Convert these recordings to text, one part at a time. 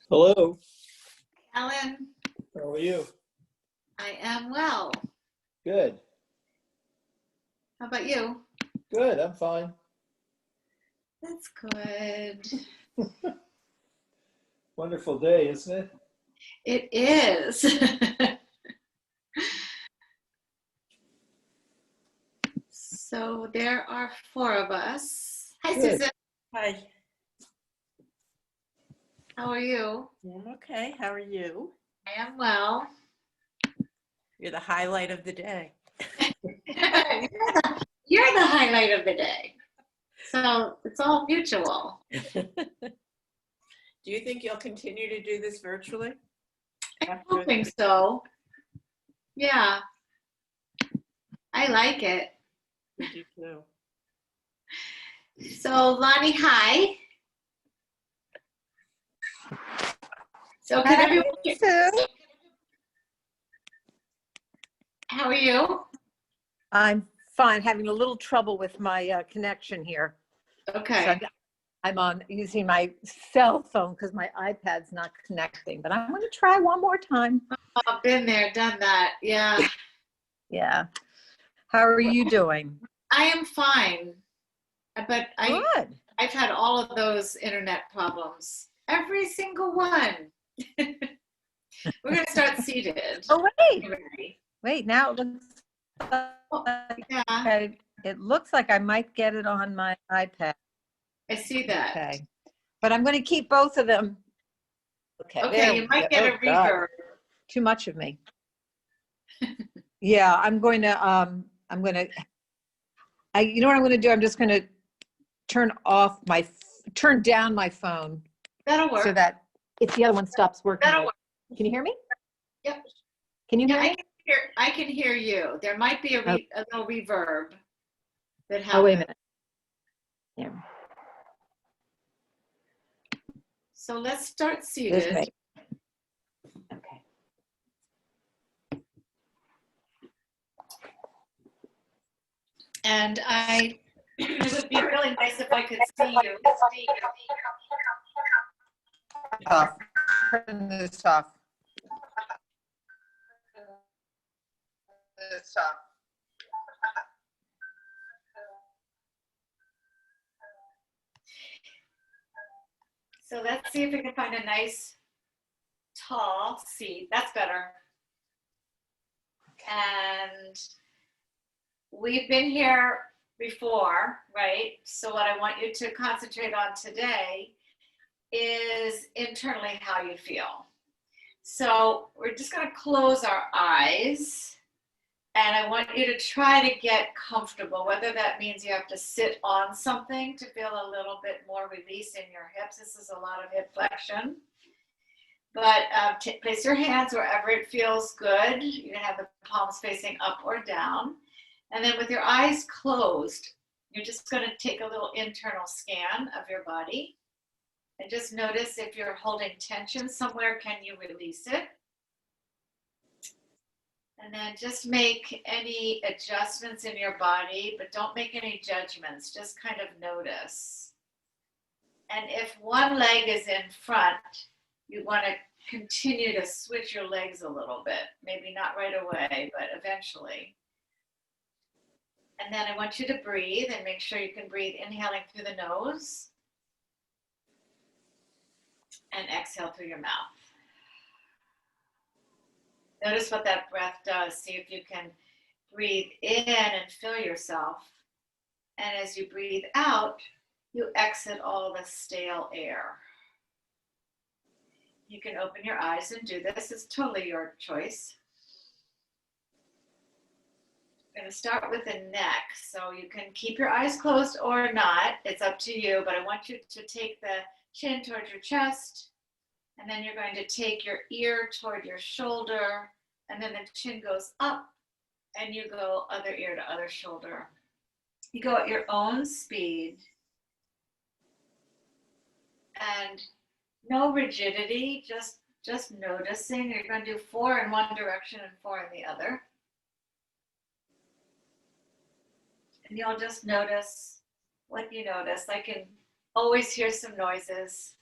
Hello, Ellen, how are you? I am well. Good, How about you? good, I'm fine. That's good. Wonderful day, isn't it? It is. So there are four of us. Hi, Good. Susan. Hi, How are you? I'm okay. How are you? I am well. You're the highlight of the day. You're the highlight of the day. So it's all mutual. Do you think you'll continue to do this virtually? I'm hoping so. Yeah, I like it. We do too. So Lonnie, hi. So can everyone hear? How are you? I'm fine, having a little trouble with my connection here. So Okay. I'm on using my cell phone because my iPad's not connecting, but I'm going to try one more time. I've been there, done that. Yeah. Yeah. How are you doing? I am fine, but Good. I've had all of those internet problems. Every single one. We're gonna start seated. Oh, Ready? wait, now it looks Oh, like yeah, it looks like I might get it on my iPad. I see that. Okay. But I'm going to keep both of them. Okay. there Okay, you we might go. get a Oh, God. reverb. Too much of me. Yeah, I'm going to, you know what I'm going to do? I'm just going to turn down my phone That'll work. so that if the other one stops working. That'll work. Can you hear me? Yep. Can you Yeah, hear me? I can hear you. There might be a little reverb that happens. Oh, wait a minute. Yeah, So let's start there's seated. me. Okay. And it would be really nice if I could see you. Turn this off. So let's see if we can find a nice tall seat. That's better. And we've been here before, right? So what I want you to concentrate on today is internally how you feel. So we're just going to close our eyes. And I want you to try to get comfortable, whether that means you have to sit on something to feel a little bit more release in your hips. This is a lot of hip flexion. But place your hands wherever it feels good. You can have the palms facing up or down. And then with your eyes closed, you're just going to take a little internal scan of your body. And just notice if you're holding tension somewhere, can you release it? And then just make any adjustments in your body, but don't make any judgments. Just kind of notice. And if one leg is in front, you want to continue to switch your legs a little bit. Maybe not right away, but eventually. And then I want you to breathe and make sure you can breathe inhaling through the nose and exhale through your mouth. Notice what that breath does. See if you can breathe in and fill yourself. And as you breathe out, you exit all the stale air. You can open your eyes and do this. It's totally your choice. I'm going to start with the neck. So you can keep your eyes closed or not. It's up to you. But I want you to take the chin towards your chest. And then you're going to take your ear toward your shoulder. And then the chin goes up. And you go other ear to other shoulder. You go at your own speed. And no rigidity, just noticing. You're going to do 4 in one direction and 4 in the other. And you'll just notice what you notice. I can always hear some noises.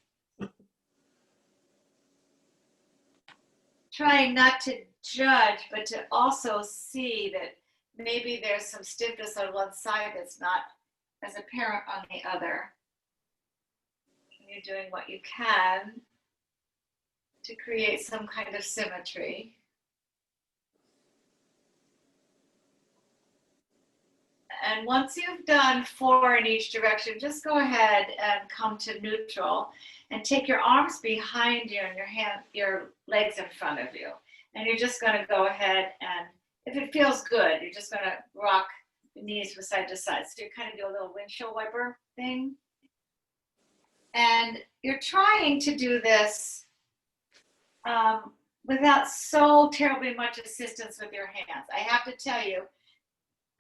trying not to judge, but to also see that maybe there's some stiffness on one side that's not as apparent on the other. And you're doing what you can to create some kind of symmetry. And once you've done 4 in each direction, just go ahead and come to neutral and take your arms behind you and your legs in front of you. And you're just going to go ahead and, if it feels good, you're just going to rock the knees from side to side. So you kind of do a little windshield wiper thing. And you're trying to do this without so terribly much assistance with your hands. I have to tell you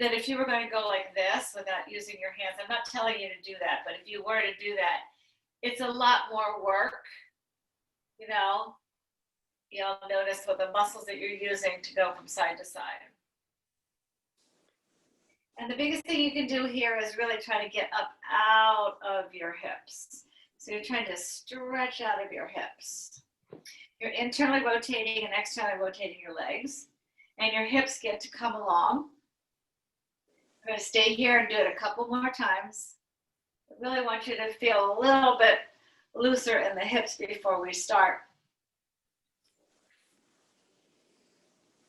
that if you were going to go like this without using your hands, I'm not telling you to do that, but if you were to do that, it's a lot more work. You know, you'll notice what the muscles that you're using to go from side to side. And the biggest thing you can do here is really try to get up out of your hips. So you're trying to stretch out of your hips. You're internally rotating and externally rotating your legs, and your hips get to come along. I'm going to stay here and do it a couple more times. I really want you to feel a little bit looser in the hips before we start.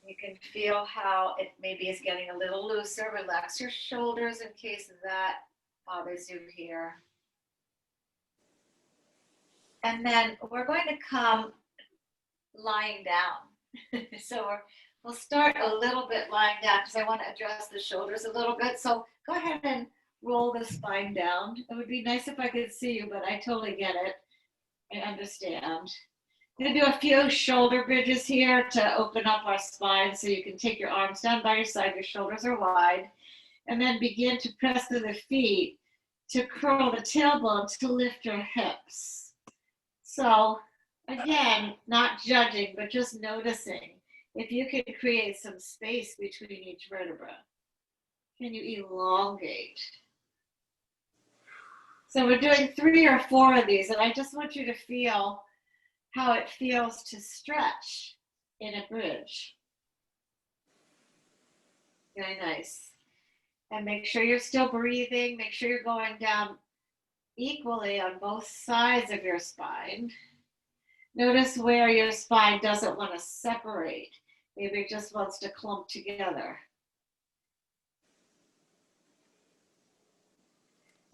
You can feel how it maybe is getting a little looser. Relax your shoulders in case that bothers you here. And then we're going to come lying down. So we'll start a little bit lying down because I want to address the shoulders a little bit. So go ahead and roll the spine down. It would be nice if I could see you, but I totally get it. I understand. I'm going to do a few shoulder bridges here to open up our spine so you can take your arms down by your side, your shoulders are wide, and then begin to press through the feet to curl the tailbone to lift your hips. So again, not judging, but just noticing. If you can create some space between each vertebra, can you elongate? So we're doing 3 or 4 of these, and I just want you to feel how it feels to stretch in a bridge. Very nice. And make sure you're still breathing. Make sure you're going down equally on both sides of your spine. Notice where your spine doesn't want to separate. Maybe it just wants to clump together.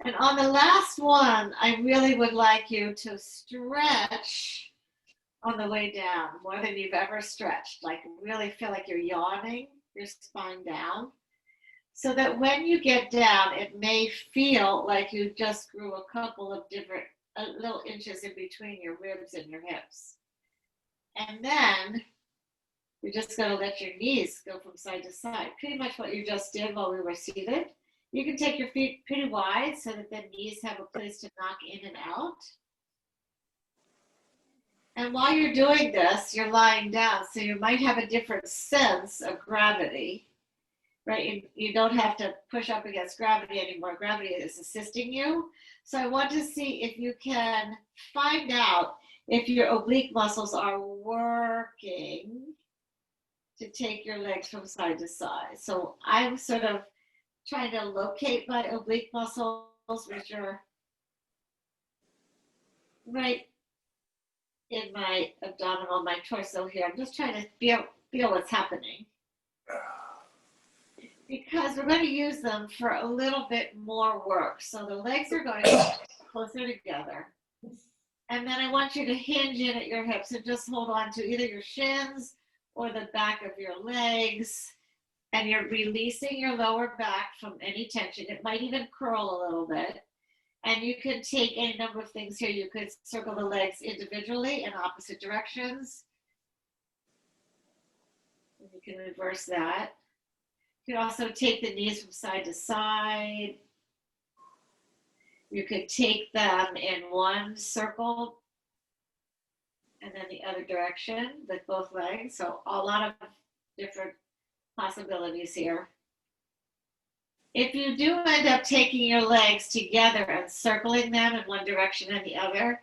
And on the last one, I really would like you to stretch on the way down more than you've ever stretched. Like really feel like you're yawning your spine down, so that when you get down, it may feel like you just grew a couple of different little inches in between your ribs and your hips. And then you're just going to let your knees go from side to side. Pretty much what you just did while we were seated. You can take your feet pretty wide so that the knees have a place to knock in and out. And while you're doing this, you're lying down, so you might have a different sense of gravity, right? You don't have to push up against gravity anymore. Gravity is assisting you. So I want to see if you can find out if your oblique muscles are working to take your legs from side to side. So I'm sort of trying to locate my oblique muscles, which are right in my abdominal, my torso here. I'm just trying to feel what's happening. Because we're going to use them for a little bit more work. So the legs are going closer together. And then I want you to hinge in at your hips and just hold on to either your shins or the back of your legs. And you're releasing your lower back from any tension. It might even curl a little bit. And you can take any number of things here. You could circle the legs individually in opposite directions. And you can reverse that. You could also take the knees from side to side. You could take them in one circle and then the other direction with both legs. So a lot of different possibilities here. If you do end up taking your legs together and circling them in one direction and the other,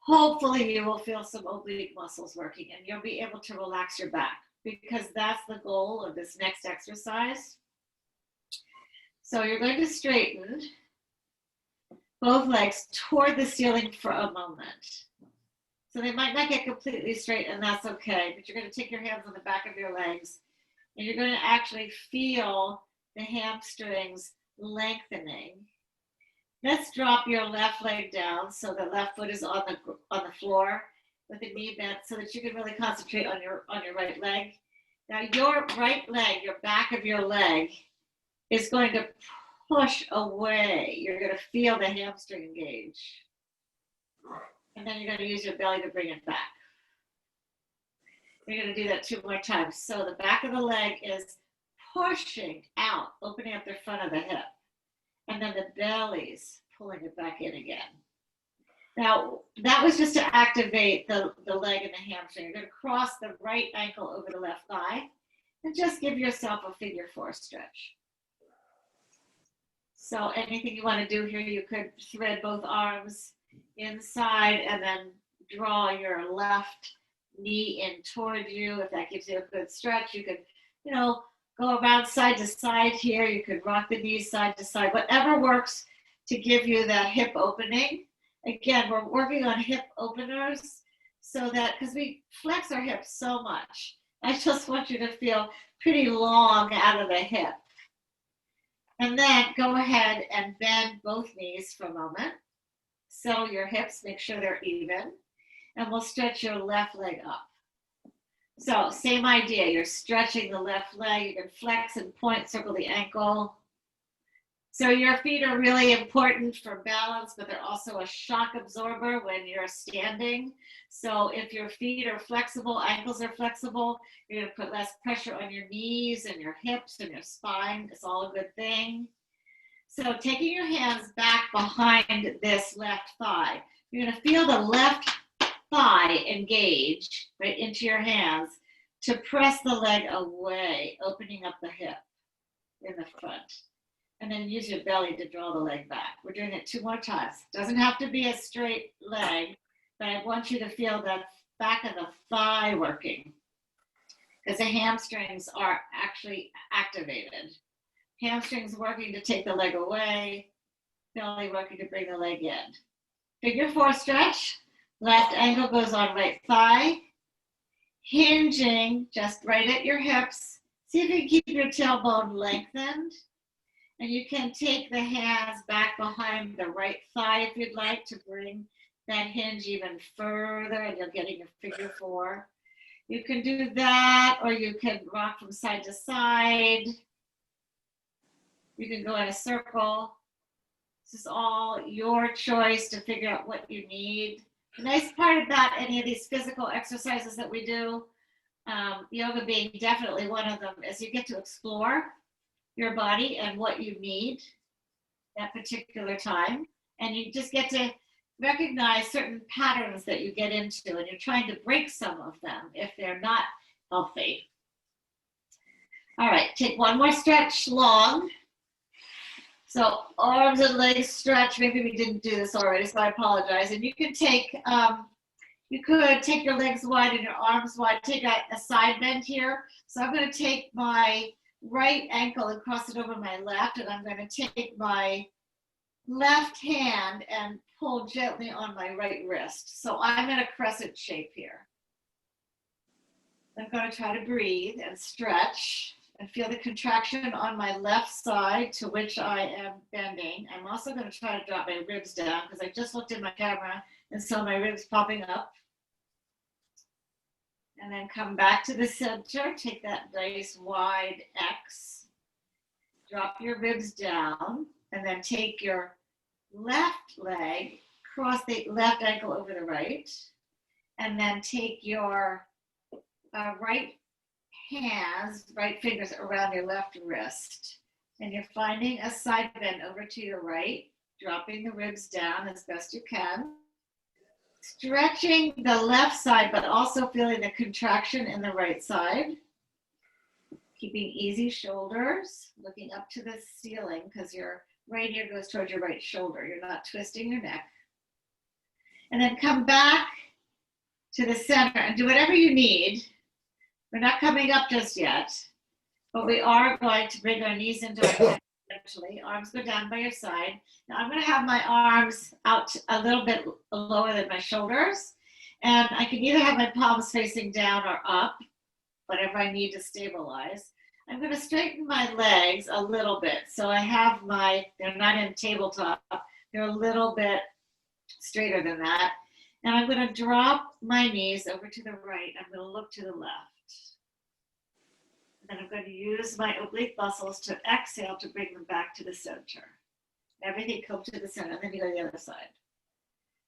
hopefully you will feel some oblique muscles working and you'll be able to relax your back, because that's the goal of this next exercise. So you're going to straighten both legs toward the ceiling for a moment. So they might not get completely straight, and that's okay, but you're going to take your hands on the back of your legs and you're going to actually feel the hamstrings lengthening. Let's drop your left leg down so the left foot is on the floor with the knee bent, so that you can really concentrate on your right leg. Now your right leg, your back of your leg, is going to push away. You're going to feel the hamstring engage. And then you're going to use your belly to bring it back. You're going to do that 2 more times. So the back of the leg is pushing out, opening up the front of the hip. And then the belly's pulling it back in again. Now, that was just to activate the leg and the hamstring. You're going to cross the right ankle over the left thigh and just give yourself a figure 4 stretch. So anything you want to do here, you could thread both arms inside and then draw your left knee in toward you. If that gives you a good stretch, you could, go around side to side here. You could rock the knees side to side, whatever works to give you that hip opening. Again, we're working on hip openers so that, because we flex our hips so much, I just want you to feel pretty long out of the hip. And then go ahead and bend both knees for a moment. Settle your hips, make sure they're even, and we'll stretch your left leg up. So same idea, you're stretching the left leg, you can flex and point, circle the ankle. So your feet are really important for balance, but they're also a shock absorber when you're standing. So if your feet are flexible, ankles are flexible, you're gonna put less pressure on your knees and your hips and your spine. It's all a good thing. So taking your hands back behind this left thigh, you're gonna feel the left thigh engage right into your hands to press the leg away, opening up the hip in the front. And then use your belly to draw the leg back. We're doing it 2 more times. Doesn't have to be a straight leg, but I want you to feel the back of the thigh working, because the hamstrings are actually activated. Hamstrings working to take the leg away, belly working to bring the leg in. Figure 4 stretch. Left ankle goes on right thigh, hinging just right at your hips. See if you can keep your tailbone lengthened. And you can take the hands back behind the right thigh if you'd like to bring that hinge even further, and you're getting a figure 4. You can do that, or you can rock from side to side. You can go in a circle. This is all your choice to figure out what you need. The nice part about any of these physical exercises that we do, yoga being definitely one of them, is you get to explore your body and what you need that particular time. And you just get to recognize certain patterns that you get into, and you're trying to break some of them if they're not healthy. All right, take 1 more stretch long. So arms and legs stretch. Maybe we didn't do this already, so I apologize. And you can take, you could take your legs wide and your arms wide. Take a side bend here. So I'm going to take my right ankle and cross it over my left, and I'm going to take my left hand and pull gently on my right wrist. So I'm in a crescent shape here. I'm going to try to breathe and stretch and feel the contraction on my left side to which I am bending. I'm also going to try to drop my ribs down because I just looked in my camera and saw my ribs popping up. And then come back to the center, take that nice wide X, drop your ribs down, and then take your left leg, cross the left ankle over the right, and then take your right hands, right fingers around your left wrist. And you're finding a side bend over to your right, dropping the ribs down as best you can. Stretching the left side, but also feeling the contraction in the right side. Keeping easy shoulders, looking up to the ceiling because your right ear goes towards your right shoulder. You're not twisting your neck. And then come back to the center and do whatever you need. We're not coming up just yet, but we are going to bring our knees into our neck eventually. Arms go down by your side. Now I'm going to have my arms out a little bit lower than my shoulders. And I can either have my palms facing down or up, whatever I need to stabilize. I'm going to straighten my legs a little bit. So I have they're not in tabletop, they're a little bit straighter than that. And I'm going to drop my knees over to the right. I'm going to look to the left. And then I'm going to use my oblique muscles to exhale to bring them back to the center. Everything comes to the center, and then you go to the other side.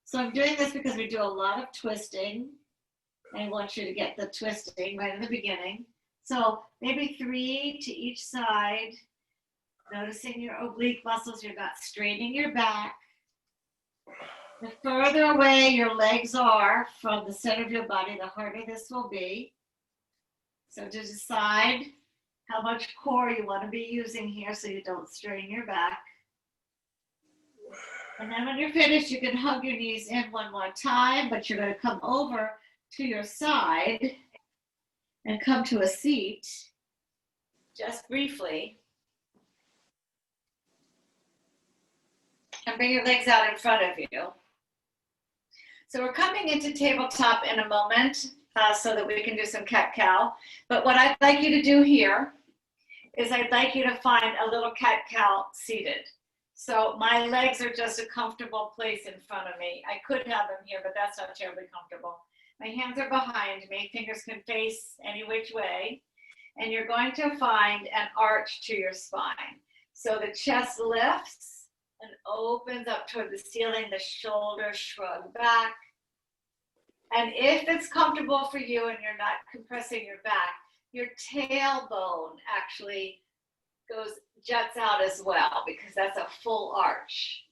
So I'm doing this because we do a lot of twisting. I want you to get the twisting right in the beginning. So maybe 3 to each side, noticing your oblique muscles. You're not straining your back. The further away your legs are from the center of your body, the harder this will be. So to decide how much core you want to be using here so you don't strain your back. And then when you're finished, you can hug your knees in one more time, but you're going to come over to your side and come to a seat just briefly. And bring your legs out in front of you. So we're coming into tabletop in a moment so that we can do some cat-cow. But what I'd like you to do here is I'd like you to find a little cat-cow seated. So my legs are just a comfortable place in front of me. I could have them here, but that's not terribly comfortable. My hands are behind me. Fingers can face any which way. And you're going to find an arch to your spine. So the chest lifts and opens up toward the ceiling, the shoulders shrug back. And if it's comfortable for you and you're not compressing your back, your tailbone actually juts out as well, because that's a full arch.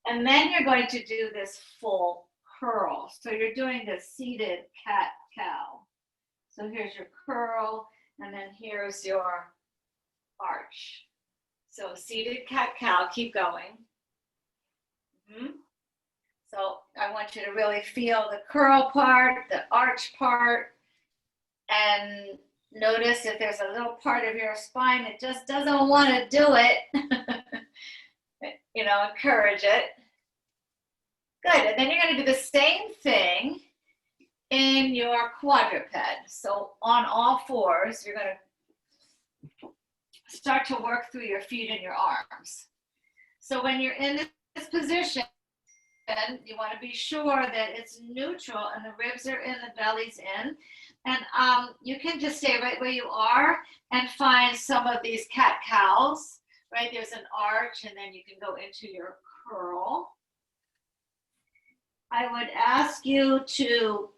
And then you're going to do this full curl. So you're doing the seated cat-cow. So here's your curl, and then here's your arch. So seated cat-cow, keep going. So I want you to really feel the curl part, the arch part, and notice if there's a little part of your spine that just doesn't want to do it. Encourage it. Good, and then you're going to do the same thing in your quadruped. So on all fours, you're going to start to work through your feet and your arms. So when you're in this position, you want to be sure that it's neutral and the ribs are in, the belly's in. And you can just stay right where you are and find some of these cat-cows, right? There's an arch, and then you can go into your curl. I would ask you to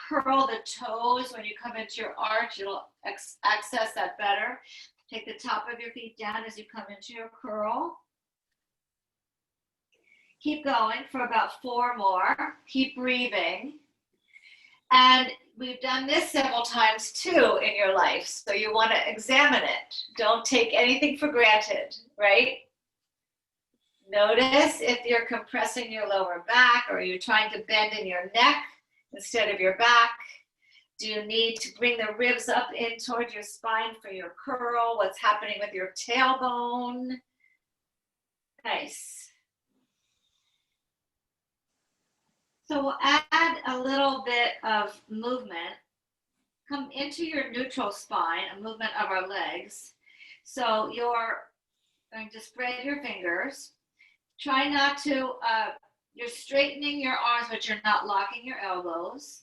curl the toes when you come into your arch. It'll access that better. Take the top of your feet down as you come into your curl. Keep going for about 4 more. Keep breathing. And we've done this several times too in your life. So you want to examine it. Don't take anything for granted, right? Notice if you're compressing your lower back, or you're trying to bend in your neck instead of your back. Do you need to bring the ribs up in towards your spine for your curl? What's happening with your tailbone? Nice. So we'll add a little bit of movement. Come into your neutral spine, a movement of our legs. So you're going to spread your fingers. Try not to, you're straightening your arms, but you're not locking your elbows.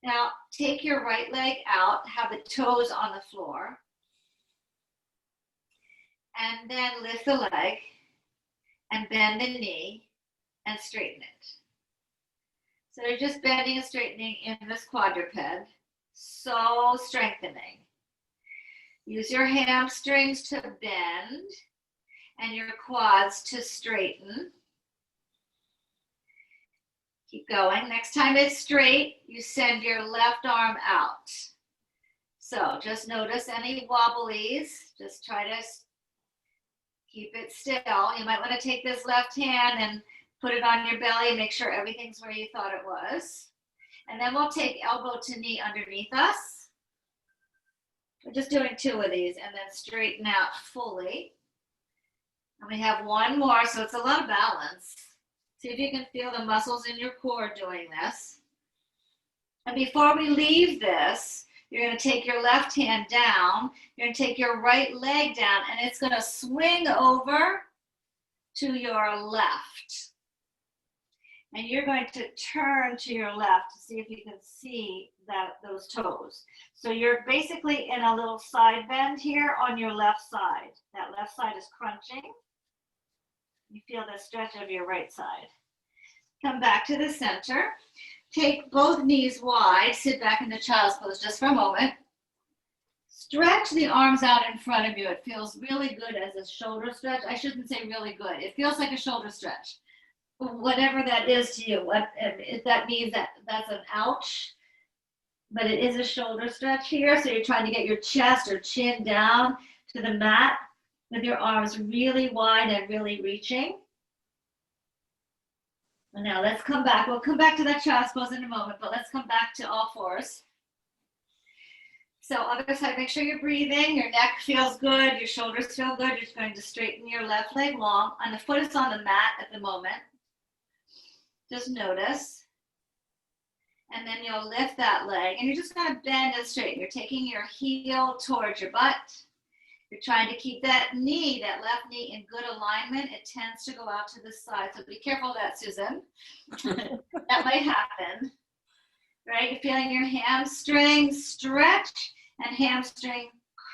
Now take your right leg out, have the toes on the floor. And then lift the leg and bend the knee and straighten it. So you're just bending and straightening in this quadruped, so strengthening. Use your hamstrings to bend and your quads to straighten. Keep going. Next time it's straight, you send your left arm out. So just notice any wobblies. Just try to keep it still. You might want to take this left hand and Put it on your belly, make sure everything's where you thought it was. And then we'll take elbow to knee underneath us. We're just doing 2 of these, and then straighten out fully. And we have 1 more, so it's a lot of balance. See if you can feel the muscles in your core doing this. And before we leave this, you're going to take your left hand down, you're going to take your right leg down, and it's going to swing over to your left. And you're going to turn to your left to see if you can see those toes. So you're basically in a little side bend here on your left side. That left side is crunching. You feel the stretch of your right side. Come back to the center. Take both knees wide. Sit back in the child's pose just for a moment. Stretch the arms out in front of you. It feels really good as a shoulder stretch. I shouldn't say really good. It feels like a shoulder stretch. Whatever that is to you. If that means that's an ouch, but it is a shoulder stretch here. So you're trying to get your chest or chin down to the mat with your arms really wide and really reaching. And now let's come back. We'll come back to that child's pose in a moment, but let's come back to all fours. So other side, make sure you're breathing, your neck feels good, your shoulders feel good. You're just going to straighten your left leg long, and the foot is on the mat at the moment. Just notice. And then you'll lift that leg, and you're just going to bend and straighten. You're taking your heel towards your butt. You're trying to keep that knee, that left knee, in good alignment. It tends to go out to the side, so be careful of that, Susan. That might happen, right? You're feeling your hamstring stretch and hamstring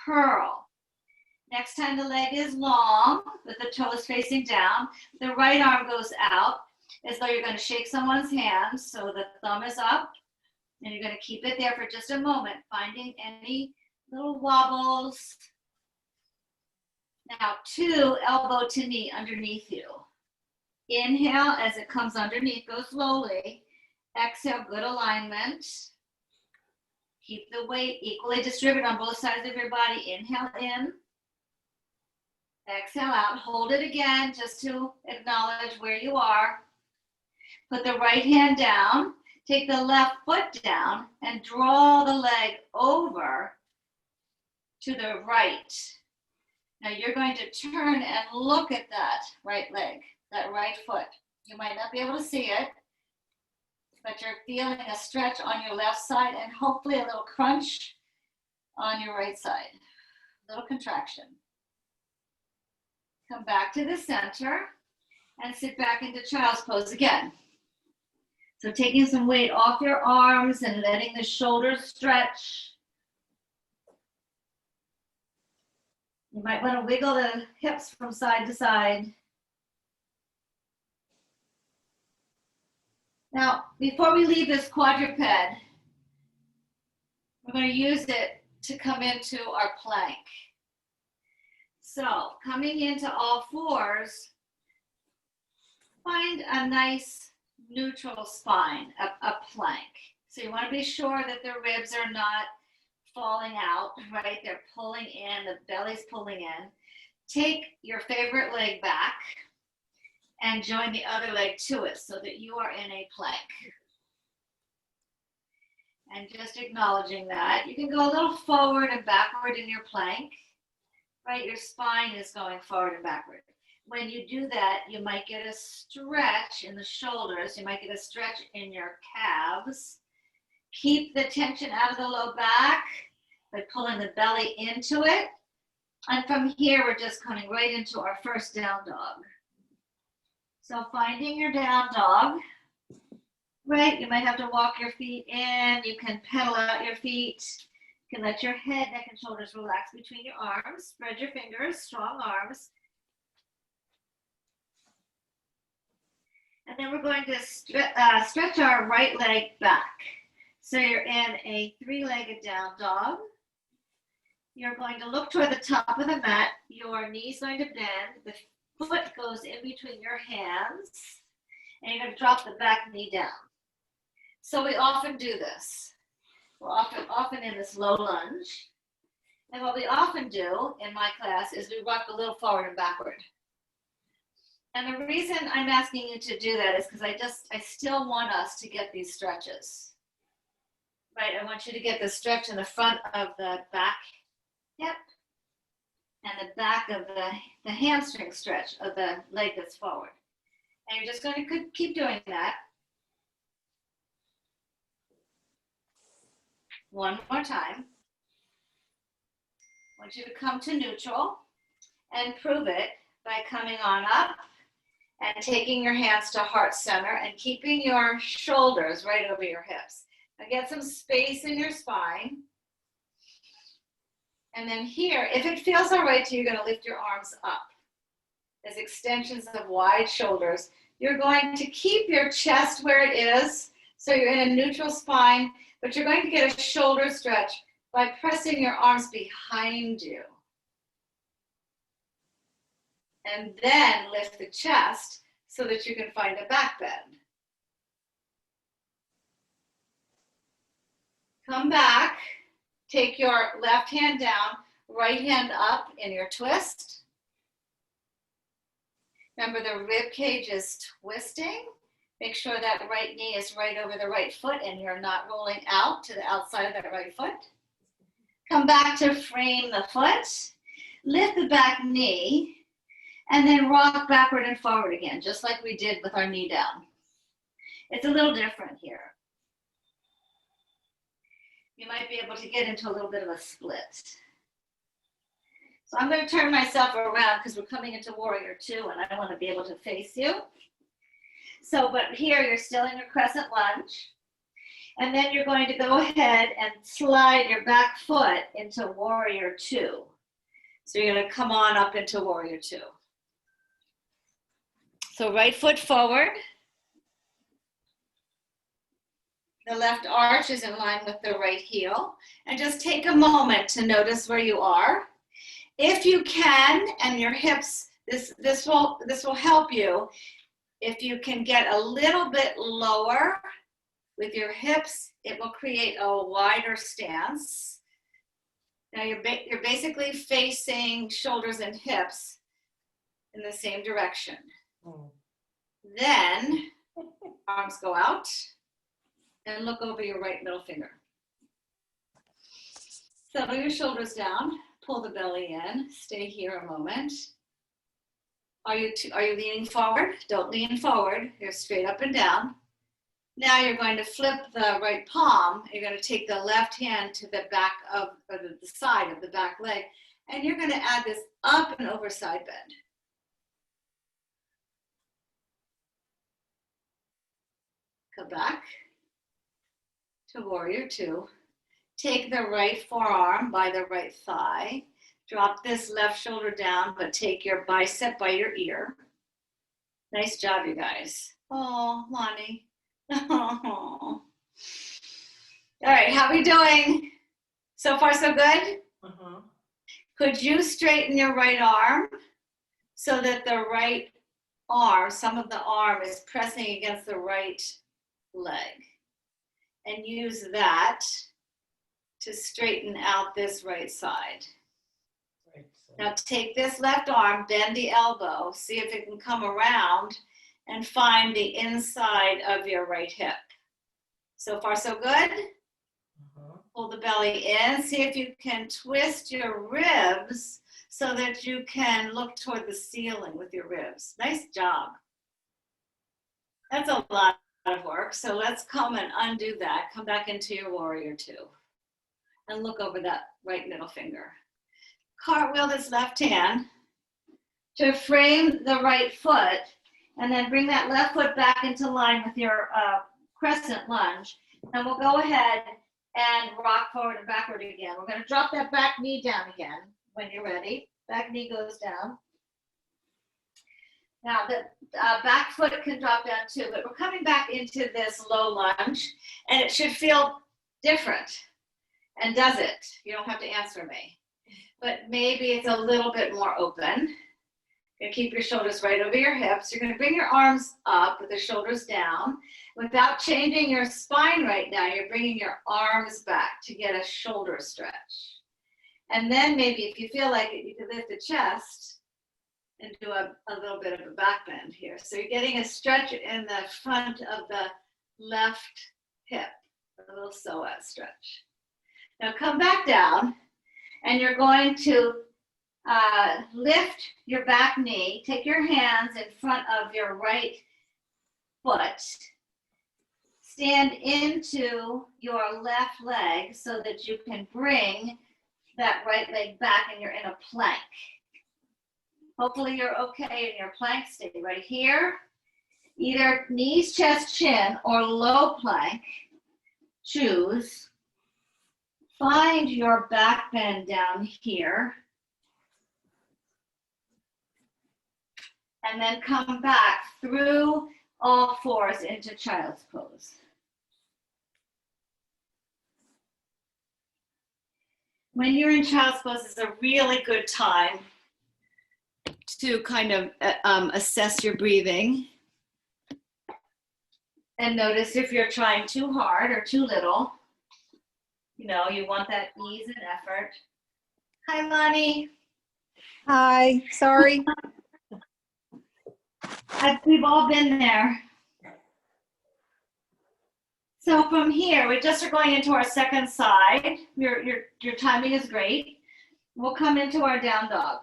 curl. Next time the leg is long, with the toes facing down, the right arm goes out as though you're going to shake someone's hand, so the thumb is up, and you're going to keep it there for just a moment, finding any little wobbles. Now 2 elbow to knee underneath you. Inhale as it comes underneath, go slowly. Exhale, good alignment. Keep the weight equally distributed on both sides of your body. Inhale in. Exhale out. Hold it again just to acknowledge where you are. Put the right hand down. Take the left foot down and draw the leg over to the right. Now you're going to turn and look at that right leg, that right foot. You might not be able to see it, but you're feeling a stretch on your left side and hopefully a little crunch on your right side. A little contraction. Come back to the center and sit back into child's pose again. So taking some weight off your arms and letting the shoulders stretch. You might want to wiggle the hips from side to side. Now, before we leave this quadruped, we're going to use it to come into our plank. So, coming into all fours, find a nice neutral spine, a plank. So you want to be sure that the ribs are not falling out, right? They're pulling in, the belly's pulling in. Take your favorite leg back and join the other leg to it so that you are in a plank. And just acknowledging that. You can go a little forward and backward in your plank, right? Your spine is going forward and backward. When you do that, you might get a stretch in the shoulders. You might get a stretch in your calves. Keep the tension out of the low back by pulling the belly into it. And from here, we're just coming right into our first down dog. So finding your down dog, right? You might have to walk your feet in. You can pedal out your feet. You can let your head, neck, and shoulders relax between your arms. Spread your fingers, strong arms. And then we're going to stretch our right leg back. So you're in a 3-legged down dog. You're going to look toward the top of the mat. Your knee's going to bend. The foot goes in between your hands. And you're going to drop the back knee down. So we often do this. We're often in this low lunge. And what we often do in my class is we rock a little forward and backward. And the reason I'm asking you to do that is because I still want us to get these stretches. Right, I want you to get the stretch in the front of the back hip and the back of the hamstring stretch of the leg that's forward. And you're just going to keep doing that. One more time. I want you to come to neutral and prove it by coming on up and taking your hands to heart center and keeping your shoulders right over your hips. Now get some space in your spine. And then here, if it feels all right to you, you're going to lift your arms up as extensions of wide shoulders. You're going to keep your chest where it is, so you're in a neutral spine, but you're going to get a shoulder stretch by pressing your arms behind you. And then lift the chest so that you can find a back bend. Come back, take your left hand down, right hand up in your twist. Remember, the rib cage is twisting. Make sure that right knee is right over the right foot and you're not rolling out to the outside of that right foot. Come back to frame the foot, lift the back knee, and then rock backward and forward again, just like we did with our knee down. It's a little different here. You might be able to get into a little bit of a split. So I'm going to turn myself around because we're coming into warrior two and I want to be able to face you. So, but here you're still in your crescent lunge. And then you're going to go ahead and slide your back foot into warrior two. So you're going to come on up into warrior two. So right foot forward. The left arch is in line with the right heel. And just take a moment to notice where you are. If you can, and your hips, this will help you. If you can get a little bit lower with your hips, it will create a wider stance. Now you're basically facing shoulders and hips in the same direction. Then arms go out and look over your right middle finger. Settle your shoulders down, pull the belly in, stay here a moment. Are you leaning forward? Don't lean forward. You're straight up and down. Now you're going to flip the right palm. You're going to take the left hand to the back of, or the side of the back leg, and you're going to add this up and over side bend. Come back to warrior two. Take the right forearm by the right thigh. Drop this left shoulder down, but take your bicep by your ear. Nice job, you guys. Oh, Lonnie. Oh. All right, how are we doing? So far, so good? Uh-huh. Could you straighten your right arm so that the right arm, some of the arm is pressing against the right leg? And use that to straighten out this right side. Now take this left arm, bend the elbow, see if it can come around and find the inside of your right hip. So far, so good? Pull the belly in, see if you can twist your ribs so that you can look toward the ceiling with your ribs. Nice job. That's a lot of work, so let's come and undo that. Come back into your warrior two and look over that right middle finger. Cartwheel this left hand to frame the right foot, and then bring that left foot back into line with your crescent lunge. And we'll go ahead and rock forward and backward again. We're going to drop that back knee down again when you're ready. Back knee goes down. Now the back foot can drop down too, but we're coming back into this low lunge, and it should feel different. And does it? You don't have to answer me. But maybe it's a little bit more open. You're gonna keep your shoulders right over your hips. You're gonna bring your arms up with the shoulders down. Without changing your spine right now, you're bringing your arms back to get a shoulder stretch. And then maybe if you feel like it, you can lift the chest and do a little bit of a back bend here. So you're getting a stretch in the front of the left hip, a little psoas stretch. Now come back down, and you're going to lift your back knee, take your hands in front of your right foot, stand into your left leg so that you can bring that right leg back and you're in a plank. Hopefully you're okay in your plank. Stay right here. Either knees, chest, chin, or low plank. Choose. Find your back bend down here. And then come back through all fours into child's pose. When you're in child's pose, it's a really good time to kind of assess your breathing and notice if you're trying too hard or too little. You know, you want that ease and effort. Hi, Lonnie. Hi, sorry. We've all been there. So from here, we just are going into our second side. Your timing is great. We'll come into our down dog.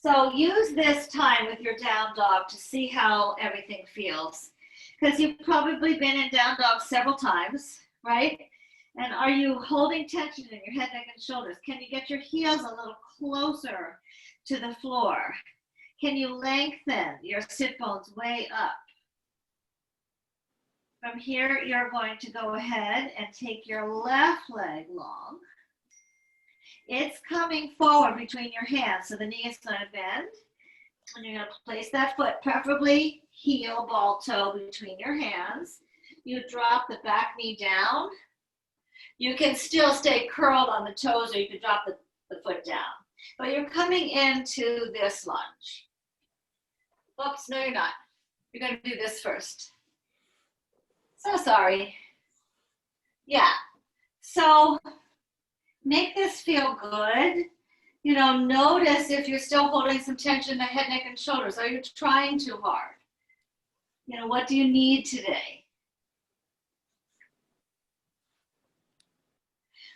So use this time with your down dog to see how everything feels. Because you've probably been in down dog several times, right? And are you holding tension in your head, neck, and shoulders? Can you get your heels a little closer to the floor? Can you lengthen your sit bones way up? From here, you're going to go ahead and take your left leg long. It's coming forward between your hands, so the knee is going to bend. And you're going to place that foot, preferably heel, ball, toe, between your hands. You drop the back knee down. You can still stay curled on the toes, or you can drop the foot down. But you're coming into this lunge. Oops, no, you're not. You're going to do this first. So sorry. Yeah. So make this feel good. You know, notice if you're still holding some tension in the head, neck, and shoulders. Are you trying too hard? You know, what do you need today?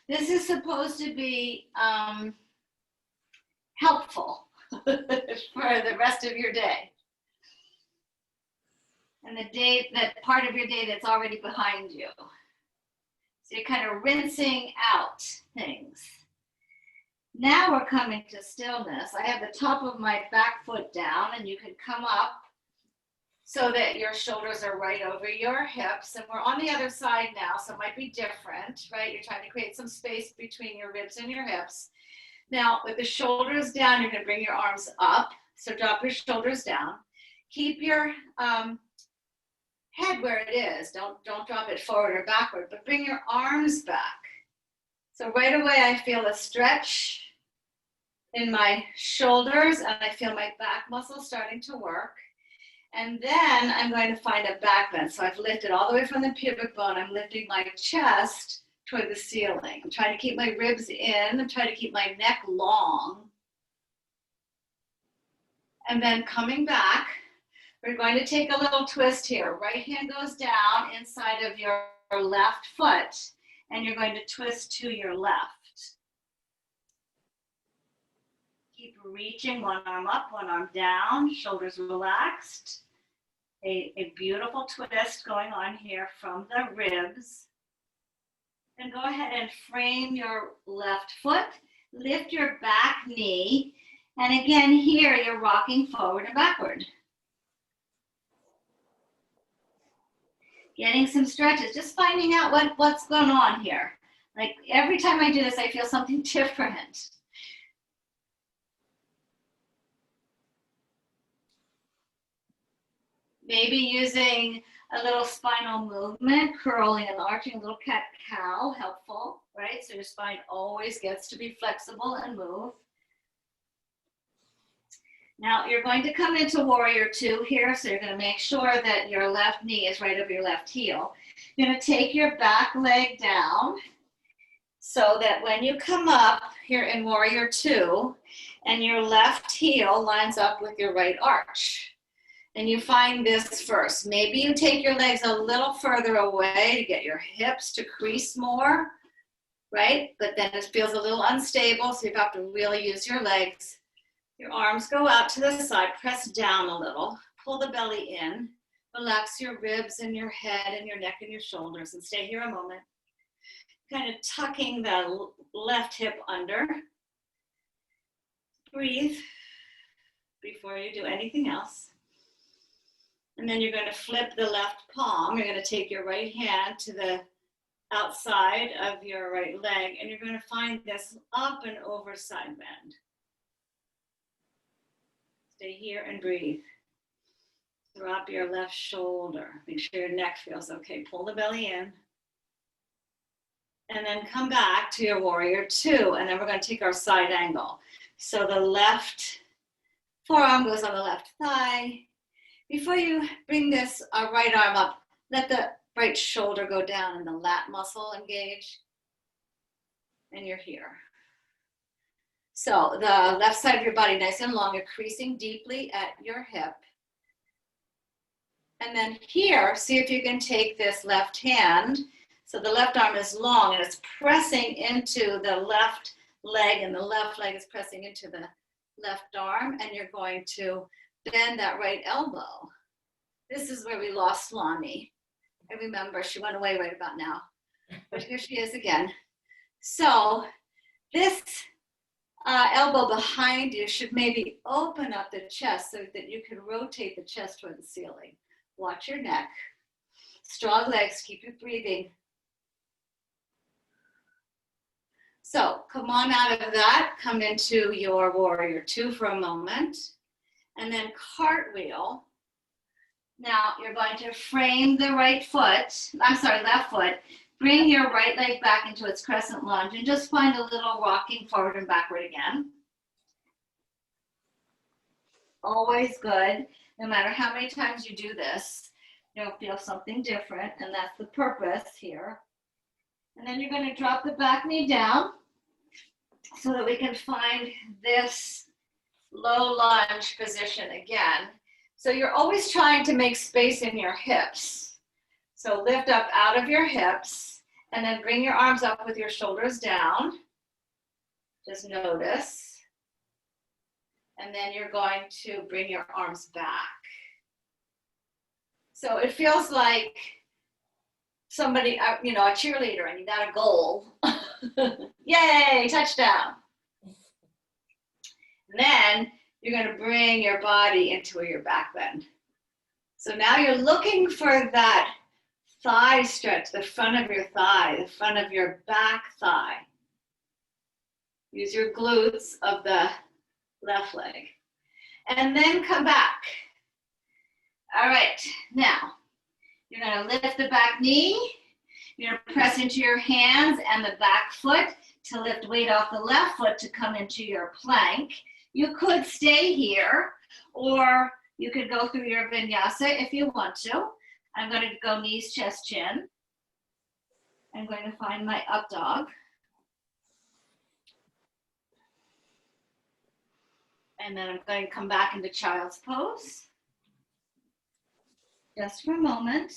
This is supposed to be helpful for the rest of your day. And the day, that part of your day that's already behind you. So you're kind of rinsing out things. Now we're coming to stillness. I have the top of my back foot down, and you can come up so that your shoulders are right over your hips. And we're on the other side now, so it might be different, right? You're trying to create some space between your ribs and your hips. Now, with the shoulders down, you're going to bring your arms up. So drop your shoulders down. Keep your head where it is. Don't drop it forward or backward, but bring your arms back. So right away, I feel a stretch in my shoulders, and I feel my back muscles starting to work. And then I'm going to find a back bend. So I've lifted all the way from the pubic bone. I'm lifting my chest toward the ceiling. I'm trying to keep my ribs in. I'm trying to keep my neck long. And then coming back, we're going to take a little twist here. Right hand goes down inside of your left foot, and you're going to twist to your left. Keep reaching, one arm up, one arm down, shoulders relaxed. A beautiful twist going on here from the ribs. Then go ahead and frame your left foot, lift your back knee, and again here you're rocking forward and backward. Getting some stretches, just finding out what's going on here. Like every time I do this, I feel something different. Maybe using a little spinal movement, curling and arching, a little cat-cow, helpful, right? So your spine always gets to be flexible and move. Now you're going to come into warrior two here, so you're going to make sure that your left knee is right over your left heel. You're going to take your back leg down, so that when you come up here in Warrior Two and your left heel lines up with your right arch. And you find this first. Maybe you take your legs a little further away to get your hips to crease more, right? But then it feels a little unstable, so you have to really use your legs. Your arms go out to the side, press down a little, pull the belly in, relax your ribs and your head and your neck and your shoulders, and stay here a moment. Kind of tucking the left hip under. Breathe before you do anything else. And then you're going to flip the left palm. You're going to take your right hand to the outside of your right leg, and you're going to find this up and over side bend. Stay here and breathe. Drop your left shoulder. Make sure your neck feels okay. Pull the belly in. And then come back to your Warrior Two, and then we're going to take our side angle. So the left forearm goes on the left thigh. Before you bring this right arm up, let the right shoulder go down and the lat muscle engage. And you're here. So the left side of your body nice and long, you're creasing deeply at your hip. And then here, see if you can take this left hand. So the left arm is long and it's pressing into the left leg, and the left leg is pressing into the left arm, and you're going to bend that right elbow. This is where we lost Lonnie. I remember she went away right about now, but here she is again. So this elbow behind you should maybe open up the chest so that you can rotate the chest toward the ceiling. Watch your neck. Strong legs, keep you breathing. So come on out of that, come into your Warrior Two for a moment, and then cartwheel. Now you're going to frame the left foot, bring your right leg back into its crescent lunge, and just find a little rocking forward and backward again. Always good. No matter how many times you do this, you'll feel something different, and that's the purpose here. And then you're going to drop the back knee down so that we can find this low lunge position again. So you're always trying to make space in your hips. So lift up out of your hips and then bring your arms up with your shoulders down. Just notice. And then you're going to bring your arms back. So it feels like somebody, a cheerleader, and you got a goal. Yay, touchdown. And then you're going to bring your body into your back bend. So now you're looking for that thigh stretch, the front of your thigh, the front of your back thigh. Use your glutes of the left leg. And then come back. All right, now you're going to lift the back knee. You're going to press into your hands and the back foot to lift weight off the left foot to come into your plank. You could stay here, or you could go through your vinyasa if you want to. I'm going to go knees, chest, chin. I'm going to find my up dog. And then I'm going to come back into child's pose. Just for a moment.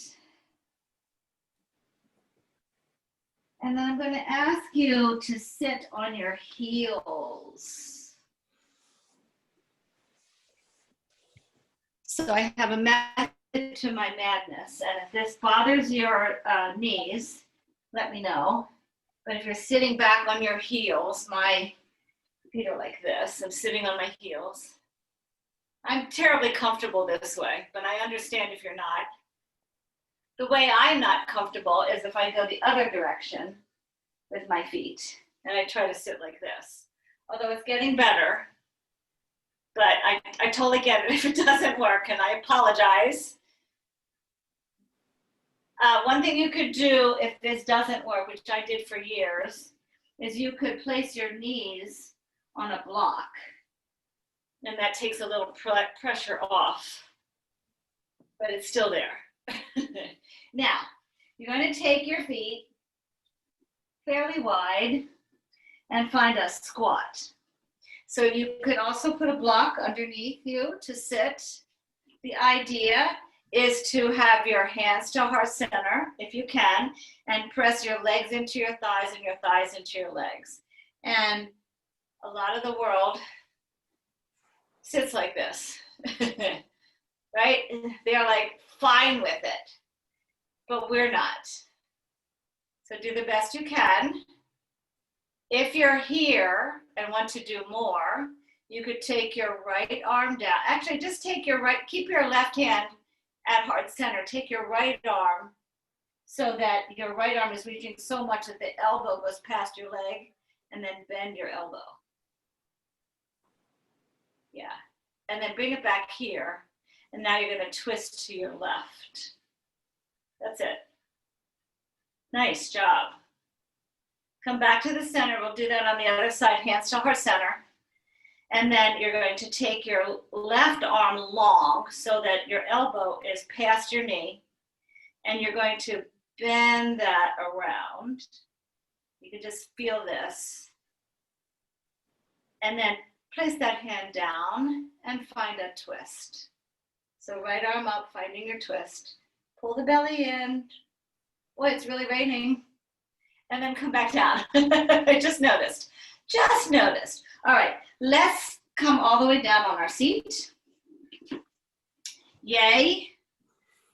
And then I'm going to ask you to sit on your heels. So I have a method to my madness, and if this bothers your knees, let me know. But if you're sitting back on your heels, my feet are like this, I'm sitting on my heels. I'm terribly comfortable this way, but I understand if you're not. The way I'm not comfortable is if I go the other direction with my feet, and I try to sit like this. Although it's getting better, but I totally get it if it doesn't work, and I apologize. One thing you could do if this doesn't work, which I did for years, is you could place your knees on a block, and that takes a little pressure off, but it's still there. Now, you're going to take your feet fairly wide and find a squat. So you could also put a block underneath you to sit. The idea is to have your hands to heart center, if you can, and press your legs into your thighs and your thighs into your legs. And a lot of the world sits like this, right? They're like fine with it, but we're not. So do the best you can. If you're here and want to do more, you could take your right arm down. Actually, just take your right, keep your left hand at heart center. Take your right arm so that your right arm is reaching so much that the elbow goes past your leg, and then bend your elbow. Yeah, and then bring it back here. And now you're gonna twist to your left. That's it. Nice job. Come back to the center. We'll do that on the other side, hands to heart center. And then you're going to take your left arm long so that your elbow is past your knee. And you're going to bend that around. You can just feel this. And then place that hand down and find a twist. So right arm up, finding your twist. Pull the belly in. Boy, it's really raining. And then come back down. I just noticed. Just noticed. All right, let's come all the way down on our seat. Yay.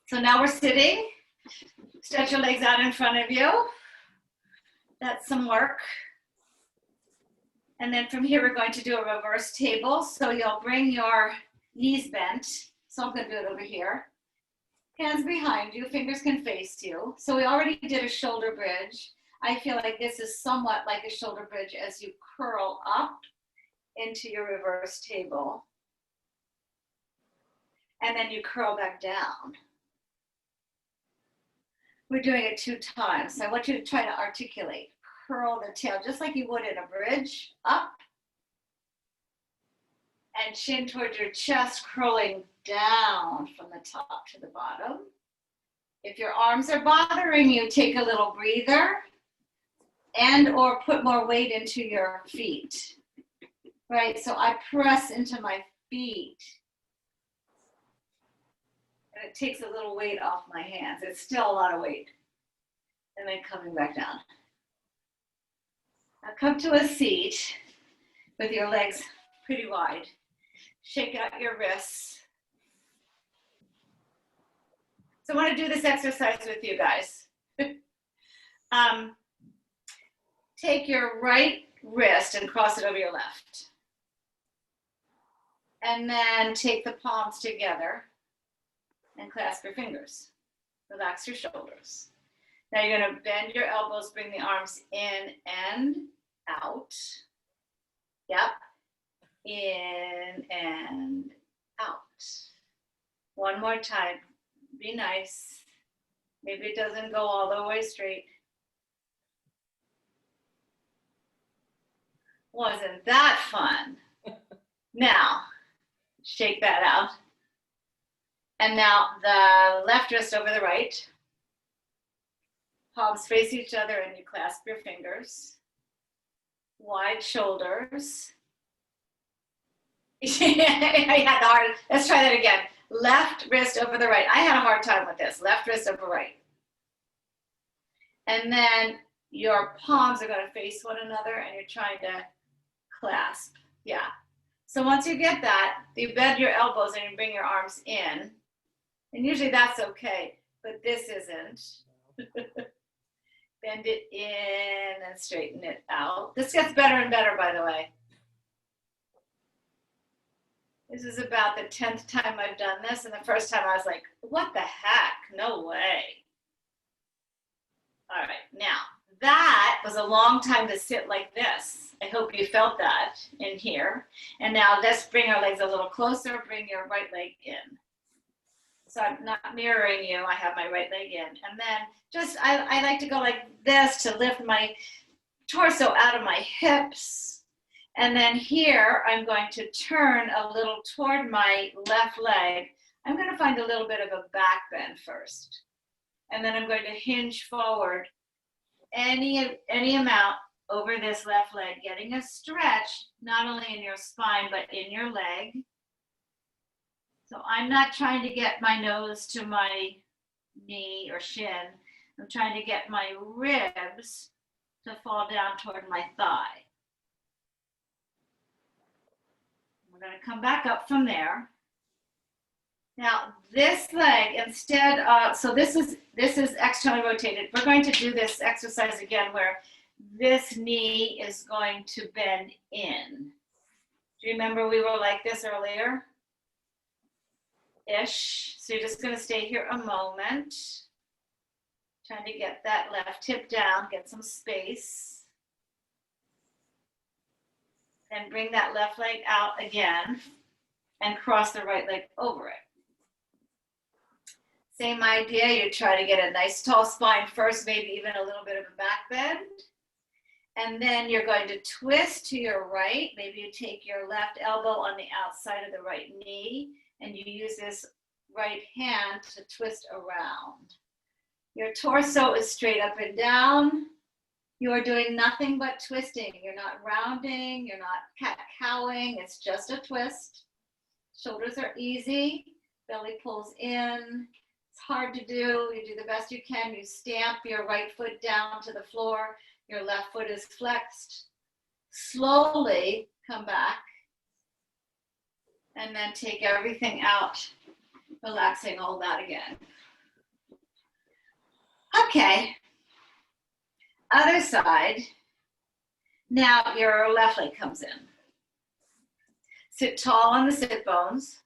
So now we're sitting. Stretch your legs out in front of you. That's some work. And then from here, we're going to do a reverse table. So you'll bring your knees bent. So I'm going to do it over here. Hands behind you, fingers can face you. So we already did a shoulder bridge. I feel like this is somewhat like a shoulder bridge as you curl up into your reverse table. And then you curl back down. We're doing it 2 times. So I want you to try to articulate. Curl the tail just like you would in a bridge, up. And chin towards your chest, curling down from the top to the bottom. If your arms are bothering you, take a little breather and or put more weight into your feet. Right, so I press into my feet. And it takes a little weight off my hands. It's still a lot of weight. And then coming back down. Now come to a seat with your legs pretty wide. Shake out your wrists. So I want to do this exercise with you guys. Take your right wrist and cross it over your left. And then take the palms together and clasp your fingers. Relax your shoulders. Now you're going to bend your elbows, bring the arms in and out. Yep. In and out. One more time. Be nice. Maybe it doesn't go all the way straight. Wasn't that fun? Now, shake that out. And now the left wrist over the right. Palms face each other and you clasp your fingers. Wide shoulders. I had the hard, let's try that again. Left wrist over the right. I had a hard time with this. Left wrist over right. And then your palms are going to face one another and you're trying to clasp. Yeah. So once you get that, you bend your elbows and you bring your arms in. And usually that's okay, but this isn't. Bend it in and straighten it out. This gets better and better, by the way. This is about the 10th time I've done this, and the first time I was like, what the heck? No way. All right, now, that was a long time to sit like this. I hope you felt that in here. And now let's bring our legs a little closer, bring your right leg in. So I'm not mirroring you, I have my right leg in. And then just, I like to go like this to lift my torso out of my hips. And then here, I'm going to turn a little toward my left leg. I'm going to find a little bit of a back bend first. And then I'm going to hinge forward any amount over this left leg, getting a stretch, not only in your spine, but in your leg. So I'm not trying to get my nose to my knee or shin. I'm trying to get my ribs to fall down toward my thigh. We're going to come back up from there. Now this leg, instead of, so this is externally rotated. We're going to do this exercise again where this knee is going to bend in. Do you remember we were like this earlier? Ish. So you're just going to stay here a moment. Trying to get that left hip down, get some space. And bring that left leg out again and cross the right leg over it. Same idea, you try to get a nice tall spine first, maybe even a little bit of a back bend. And then you're going to twist to your right. Maybe you take your left elbow on the outside of the right knee and you use this right hand to twist around. Your torso is straight up and down. You are doing nothing but twisting. You're not rounding, you're not cat-cowing, it's just a twist. Shoulders are easy, belly pulls in. It's hard to do. You do the best you can. You stamp your right foot down to the floor. Your left foot is flexed. Slowly come back. And then take everything out, relaxing all that again. Okay. Other side. Now your left leg comes in. Sit tall on the sit bones.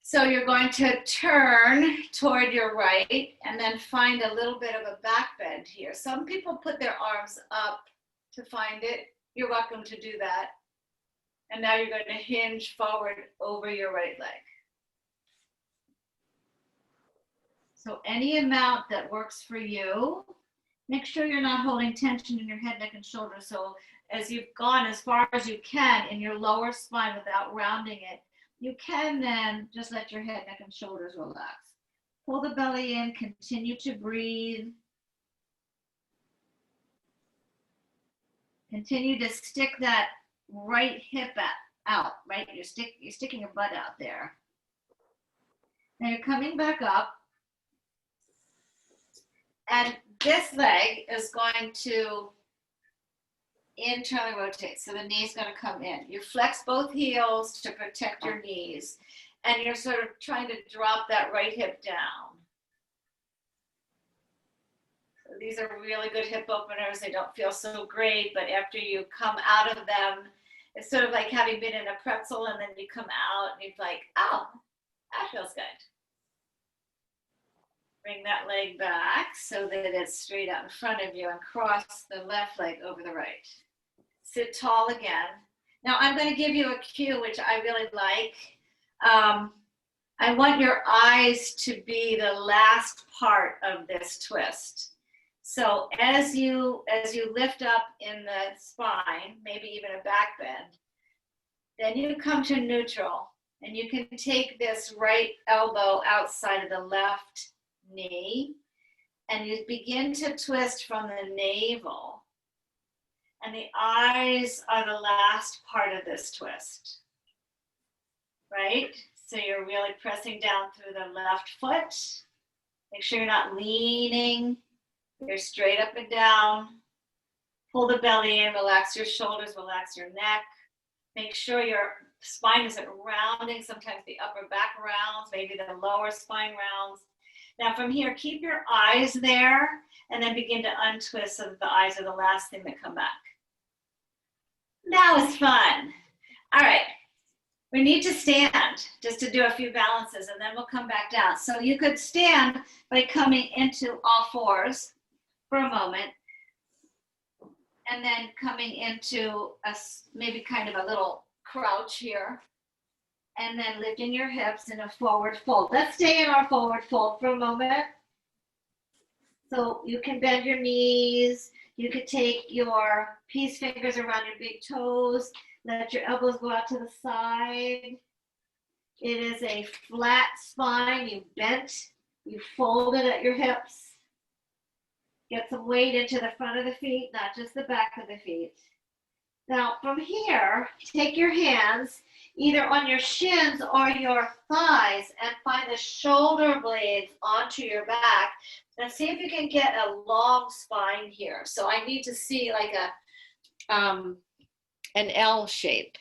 So you're going to turn toward your right and then find a little bit of a back bend here. Some people put their arms up to find it. You're welcome to do that. And now you're going to hinge forward over your right leg. So any amount that works for you. Make sure you're not holding tension in your head, neck, and shoulders. So as you've gone as far as you can in your lower spine without rounding it, you can then just let your head, neck, and shoulders relax. Pull the belly in, continue to breathe. Continue to stick that right hip out, right? You're sticking your butt out there. Now you're coming back up. And this leg is going to internally rotate. So the knee's going to come in. You flex both heels to protect your knees. And you're sort of trying to drop that right hip down. So these are really good hip openers. They don't feel so great, but after you come out of them, it's sort of like having been in a pretzel and then you come out and you're like, oh, that feels good. Bring that leg back so that it's straight out in front of you and cross the left leg over the right. Sit tall again. Now I'm going to give you a cue, which I really like. I want your eyes to be the last part of this twist. So as you lift up in the spine, maybe even a back bend, then you come to neutral and you can take this right elbow outside of the left knee and you begin to twist from the navel, and the eyes are the last part of this twist, right? So you're really pressing down through the left foot. Make sure you're not leaning. You're straight up and down. Pull the belly in, relax your shoulders, relax your neck. Make sure your spine isn't rounding. Sometimes the upper back rounds, maybe the lower spine rounds. Now from here, keep your eyes there and then begin to untwist so that the eyes are the last thing that come back. That was fun. All right, we need to stand just to do a few balances and then we'll come back down. So you could stand by coming into all fours for a moment and then coming into maybe kind of a little crouch here. And then lifting your hips in a forward fold. Let's stay in our forward fold for a moment. So you can bend your knees. You could take your peace fingers around your big toes. Let your elbows go out to the side. It is a flat spine. You bent. You folded at your hips. Get some weight into the front of the feet, not just the back of the feet. Now, from here, take your hands either on your shins or your thighs and find the shoulder blades onto your back. And see if you can get a long spine here. So I need to see like an L shape.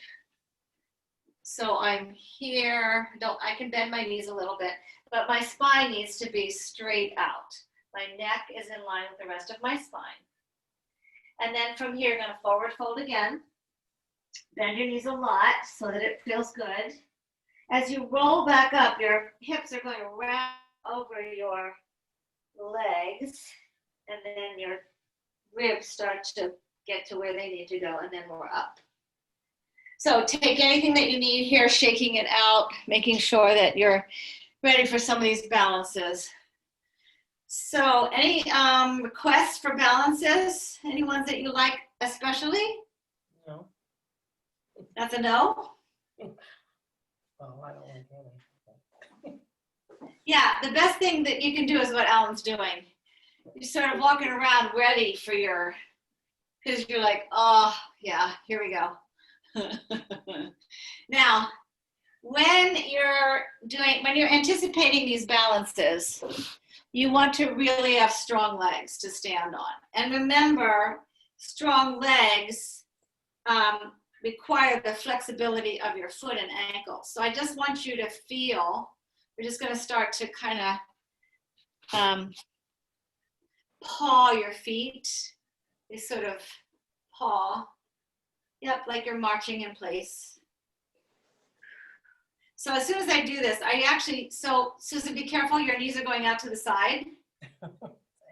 So I'm here. I can bend my knees a little bit, but my spine needs to be straight out. My neck is in line with the rest of my spine. And then from here, you're going to forward fold again. Bend your knees a lot so that it feels good. As you roll back up, your hips are going around over your legs, and then your ribs start to get to where they need to go, and then we're up. So take anything that you need here, shaking it out, making sure that you're ready for some of these balances. So any requests for balances? Any ones that you like especially? No. That's a no? Oh, I don't like any. Yeah, the best thing that you can do is what Alan's doing. You're sort of walking around ready for because you're like, oh, yeah, here we go. Now, when you're anticipating these balances, you want to really have strong legs to stand on. And remember, strong legs require the flexibility of your foot and ankle. So I just want you to feel, we're just going to start to kind of paw your feet. They sort of paw. Yep, like you're marching in place. So as soon as I do this, so Susan, be careful, your knees are going out to the side,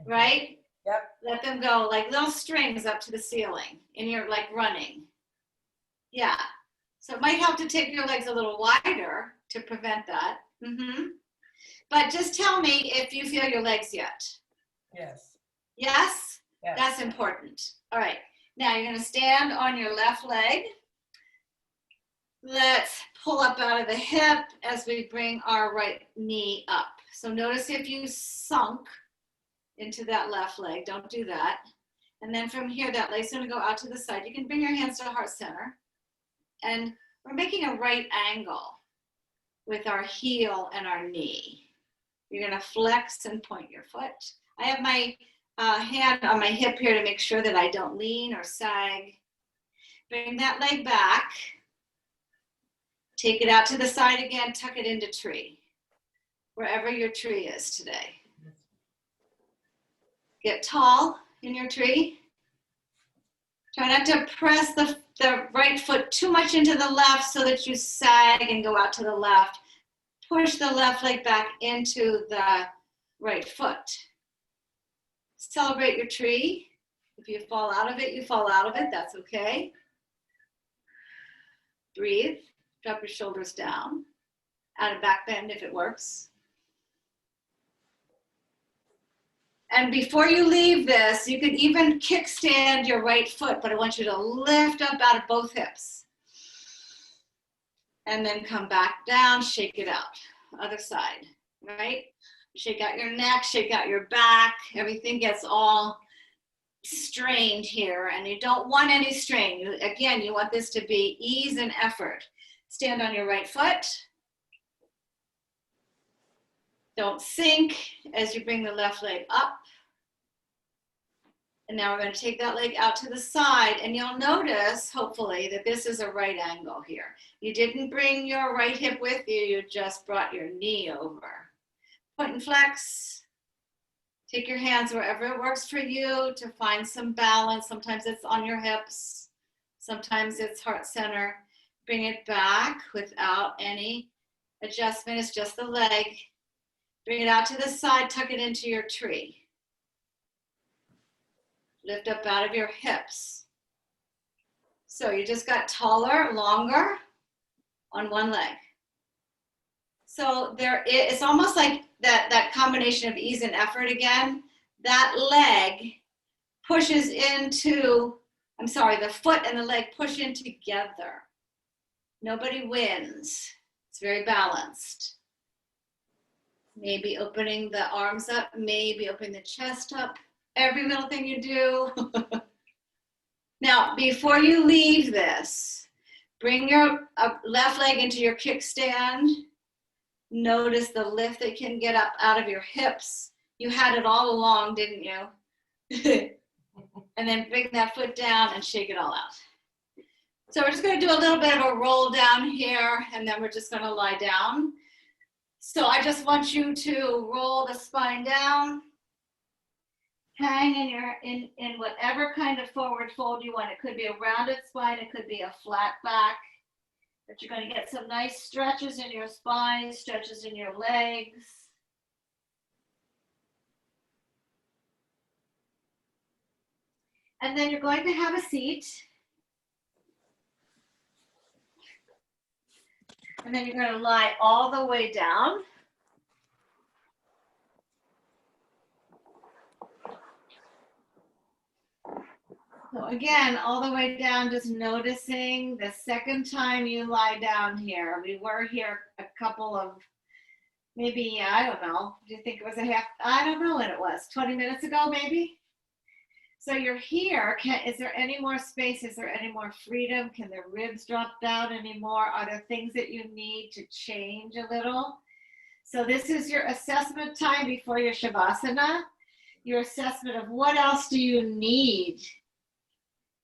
right? Yep. Let them go like little strings up to the ceiling, and you're like running. Yeah, so it might help to take your legs a little wider to prevent that. But just tell me if you feel your legs yet. Yes. Yes? Yes. That's important. All right, now you're gonna stand on your left leg. Let's pull up out of the hip as we bring our right knee up. So notice if you sunk into that left leg, don't do that. And then from here, that leg's gonna go out to the side. You can bring your hands to heart center. And we're making a right angle with our heel and our knee. You're gonna flex and point your foot. I have my hand on my hip here to make sure that I don't lean or sag. Bring that leg back. Take it out to the side again, tuck it into tree, wherever your tree is today. Get tall in your tree. Try not to press the right foot too much into the left so that you sag and go out to the left. Push the left leg back into the right foot. Celebrate your tree. If you fall out of it, you fall out of it. That's okay. Breathe. Drop your shoulders down. Add a back bend if it works. And before you leave this, you could even kickstand your right foot, but I want you to lift up out of both hips. And then come back down, shake it out. Other side, right? Shake out your neck, shake out your back. Everything gets all strained here, and you don't want any strain. Again, you want this to be ease and effort. Stand on your right foot. Don't sink as you bring the left leg up. And now we're going to take that leg out to the side, and you'll notice, hopefully, that this is a right angle here. You didn't bring your right hip with you, you just brought your knee over. Point and flex. Take your hands wherever it works for you to find some balance. Sometimes it's on your hips. Sometimes it's heart center. Bring it back without any adjustment. It's just the leg. Bring it out to the side, tuck it into your tree. Lift up out of your hips. So you just got taller, longer on one leg. So it's almost like that combination of ease and effort again. That leg pushes into, the foot and the leg push in together. Nobody wins. It's very balanced. Maybe opening the arms up, maybe opening the chest up. every little thing you do. Now, before you leave this, bring your left leg into your kickstand. Notice the lift that can get up out of your hips. You had it all along, didn't you? And then bring that foot down and shake it all out. So we're just going to do a little bit of a roll down here, and then we're just going to lie down. So I just want you to roll the spine down. Hang in your in whatever kind of forward fold you want. It could be a rounded spine, it could be a flat back. But you're going to get some nice stretches in your spine, stretches in your legs. And then you're going to have a seat. And then you're going to lie all the way down. So again, all the way down, just noticing the second time you lie down here. We were here a couple of, maybe, I don't know, do you think it was a half, I don't know when it was, 20 minutes ago maybe? So you're here, is there any more space? Is there any more freedom? Can the ribs drop down anymore? Are there things that you need to change a little? So this is your assessment time before your Shavasana, your assessment of what else do you need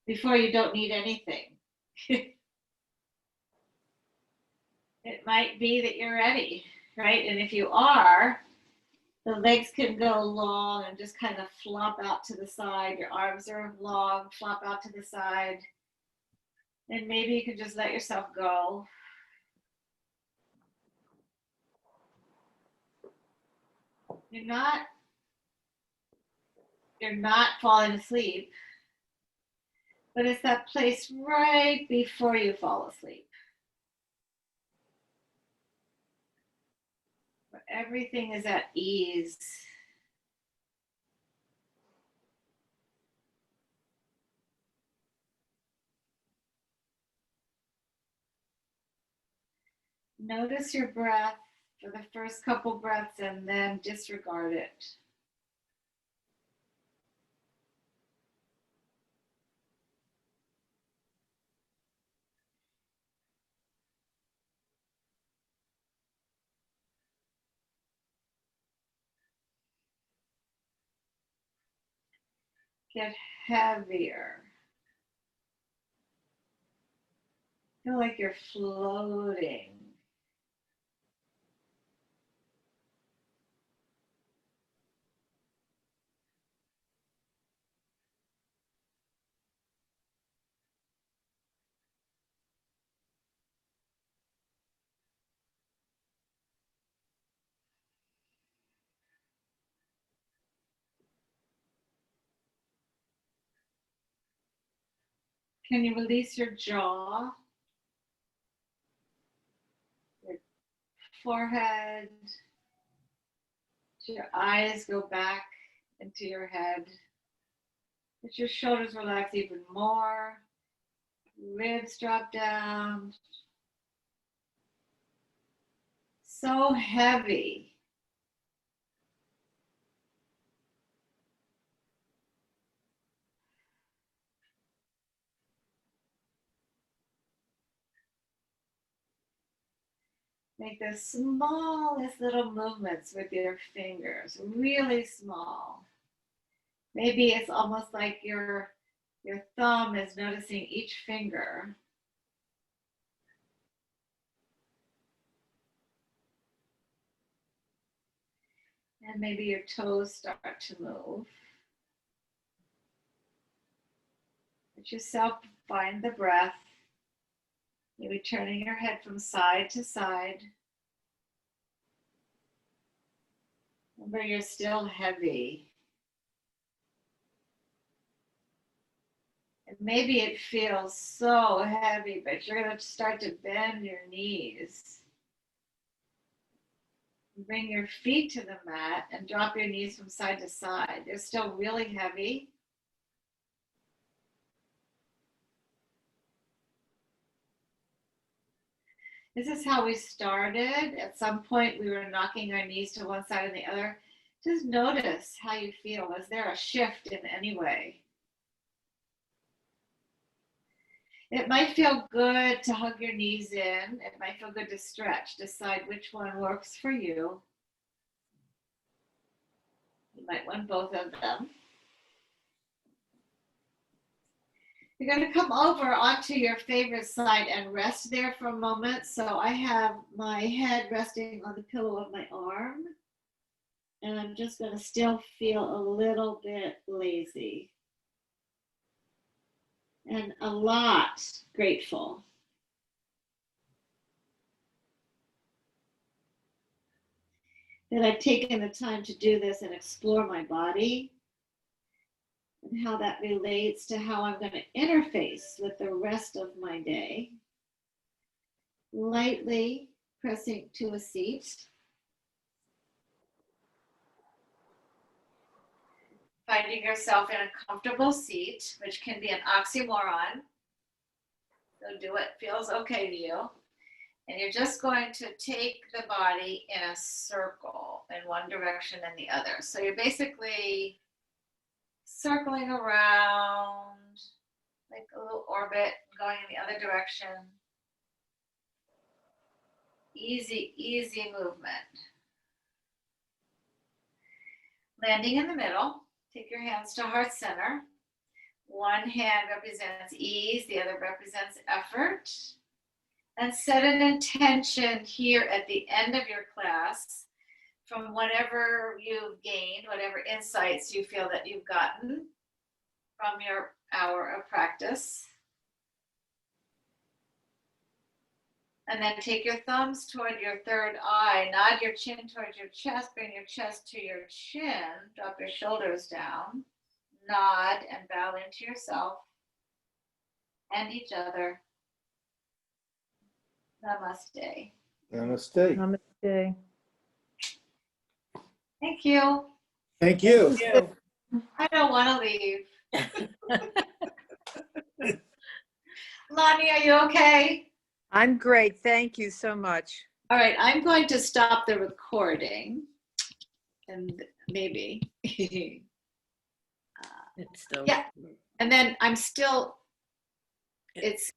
before you don't need anything. It might be that you're ready, right? And if you are, the legs can go long and just kind of flop out to the side. Your arms are long, flop out to the side. And maybe you can just let yourself go. You're not falling asleep. But it's that place right before you fall asleep, where everything is at ease. Notice your breath for the first couple breaths and then disregard it. Get heavier. Feel like you're floating. Can you release your jaw, your forehead, your eyes go back into your head? Let your shoulders relax even more. Ribs drop down. So heavy. Make the smallest little movements with your fingers, really small. Maybe it's almost like your thumb is noticing each finger. And maybe your toes start to move. Let yourself find the breath. Maybe turning your head from side to side. Remember, you're still heavy. And maybe it feels so heavy, but you're going to start to bend your knees. Bring your feet to the mat and drop your knees from side to side. They're still really heavy. This is how we started. At some point, we were knocking our knees to one side and the other. Just notice how you feel. Is there a shift in any way? It might feel good to hug your knees in. It might feel good to stretch. Decide which one works for you. You might want both of them. You're going to come over onto your favorite side and rest there for a moment. So I have my head resting on the pillow of my arm. And I'm just going to still feel a little bit lazy. And a lot grateful. That I've taken the time to do this and explore my body and how that relates to how I'm going to interface with the rest of my day. Lightly pressing to a seat. Finding yourself in a comfortable seat, which can be an oxymoron. So do what feels okay to you. And you're just going to take the body in a circle in one direction and the other. So you're basically circling around like a little orbit, going in the other direction. Easy, easy movement. Landing in the middle. Take your hands to heart center. One hand represents ease, the other represents effort. And set an intention here at the end of your class from whatever you've gained, whatever insights you feel that you've gotten from your hour of practice. And then take your thumbs toward your third eye, nod your chin towards your chest, bring your chest to your chin, drop your shoulders down, nod and bow into yourself and each other. Namaste. Namaste. Namaste. Thank you. Thank you. You. I don't want to leave. Lonnie, are you okay? I'm great. Thank you so much. All right, I'm going to stop the recording and maybe. It's still. Yeah. And then I'm still, it's